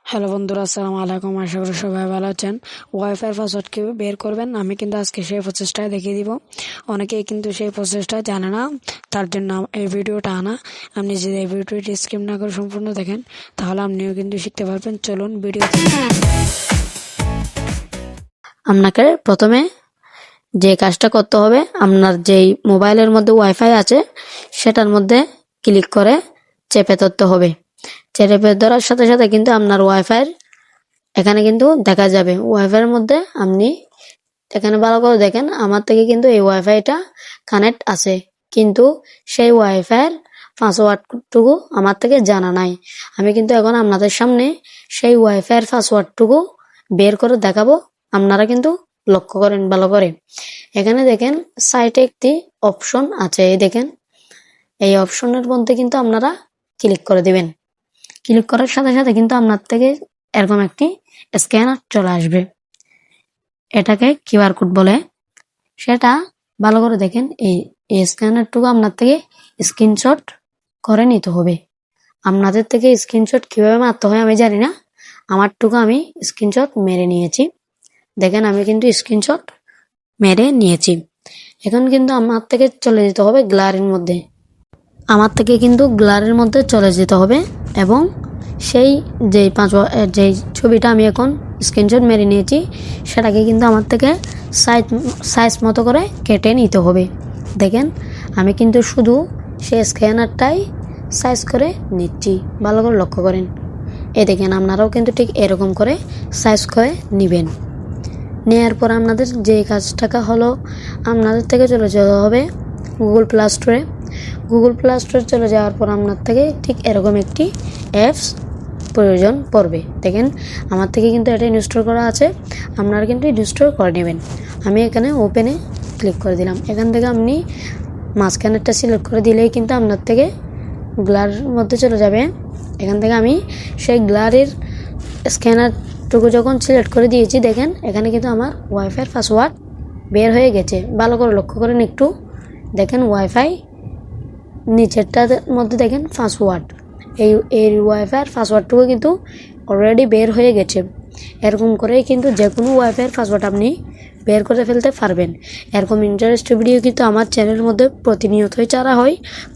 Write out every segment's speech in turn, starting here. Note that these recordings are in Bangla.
হ্যালো বন্ধুরা, আসসালামু আলাইকুম। আশা করি সবাই ভালো আছেন। ওয়াইফাই পাসওয়ার্ড কীভাবে বের করবেন আমি কিন্তু আজকে সেই প্রসেসটাই দেখিয়ে দিব। অনেকেই কিন্তু সেই প্রসেসটা জানে না, তার জন্য এই ভিডিওটা আনা। আপনি যদি এই ভিডিওটি স্কিপ না করে সম্পূর্ণ দেখেন তাহলে আপনিও কিন্তু শিখতে পারবেন। চলুন ভিডিওতে। আপনাকে প্রথমে যে কাজটা করতে হবে, আপনার যেই মোবাইলের মধ্যে ওয়াইফাই আছে সেটার মধ্যে ক্লিক করে চেপে ধরতে হবে। চেপে ধরার সাথে সাথে কিন্তু আপনার ওয়াইফাইয়ের এখানে কিন্তু দেখা যাবে ওয়াইফাইয়ের মধ্যে আপনি এখানে ভালো করে দেখেন, আমার থেকে কিন্তু এই ওয়াইফাইটা কানেক্ট আছে, কিন্তু সেই ওয়াইফাইয়ের পাসওয়ার্ডটুকু আমার থেকে জানা নাই। আমি কিন্তু এখন আপনাদের সামনে সেই ওয়াইফাইয়ের পাসওয়ার্ডটুকু বের করে দেখাবো। আপনারা কিন্তু লক্ষ্য করেন ভালো করে। এখানে দেখেন সাইটে একটি অপশন আছে, এই দেখেন এই অপশনের মধ্যে কিন্তু আপনারা ক্লিক করে দিবেন। ক্লিক করার সাথে সাথে কিন্তু আপনার থেকে এরকম একটি স্ক্যানার চলে আসবে, এটাকে কিউআর কোড বলে। সেটা ভালো করে দেখেন, এই স্ক্যানারটুকু আপনার থেকে স্ক্রিনশট করে নিতে হবে। আপনাদের থেকে স্ক্রিনশট কিভাবে মারতে হয় আমি জানি না, আমারটুকু আমি স্ক্রিনশট মেরে নিয়েছি। দেখেন আমি কিন্তু স্ক্রিনশট মেরে নিয়েছি। এখন কিন্তু আমার থেকে চলে যেতে হবে গ্যালারির মধ্যে। আমার থেকে কিন্তু গ্যালারির মধ্যে চলে যেতে হবে এবং সেই যেই ছবিটা আমি এখন স্ক্রিনশট মেরে নিয়েছি সেটাকে কিন্তু আমার থেকে সাইজ মতো করে কেটে নিতে হবে। দেখেন আমি কিন্তু শুধু সেই স্ক্যানারটাই সাইজ করে নিচ্ছি, ভালো করে লক্ষ্য করেন। দেখেন আপনারাও কিন্তু ঠিক এরকম করে সাইজ করে নেবেন। নেওয়ার পর আপনাদের যে কাজটা হলো, আপনাদের থেকে চলে যেতে হবে গুগল প্লে স্টোরে। গুগল প্লে স্টোরে চলে যাওয়ার পর আপনার থেকে ঠিক এরকম একটি অ্যাপস প্রয়োজন পড়বে। দেখেন আমার থেকে কিন্তু এটা ইনস্টল করা আছে, আপনারা কিন্তু ইনস্টল করে নেবেন। আমি এখানে ওপেনে ক্লিক করে দিলাম। এখান থেকে আপনি মাঝখানেরটা সিলেক্ট করে দিলেই কিন্তু আপনার থেকে গ্যালারির মধ্যে চলে যাবে। এখান থেকে আমি সেই গ্যালারির স্ক্যানারটুকু যখন সিলেক্ট করে দিয়েছি, দেখেন এখানে কিন্তু আমার ওয়াইফাইয়ের পাসওয়ার্ড বের হয়ে গেছে। ভালো করে লক্ষ্য করেন একটু, দেখেন ওয়াইফাই নিচেরটার মধ্যে দেখেন পাসওয়ার্ড, এই ওয়াইফাইয়ের পাসওয়ার্ডটুকু কিন্তু অলরেডি বের হয়ে গেছে। এরকম করেই কিন্তু যে কোনো ওয়াইফাইয়ের পাসওয়ার্ড আপনি বের করে ফেলতে পারবেন। এরকম ইন্টারেস্টিং ভিডিও কিন্তু আমার চ্যানেলের মধ্যে প্রতিনিয়তই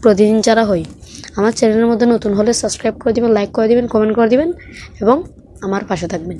প্রতিদিন ছাড়া হয়। আমার চ্যানেলের মধ্যে নতুন হলে সাবস্ক্রাইব করে দিবেন, লাইক করে দিবেন, কমেন্ট করে দিবেন এবং আমার পাশে থাকবেন।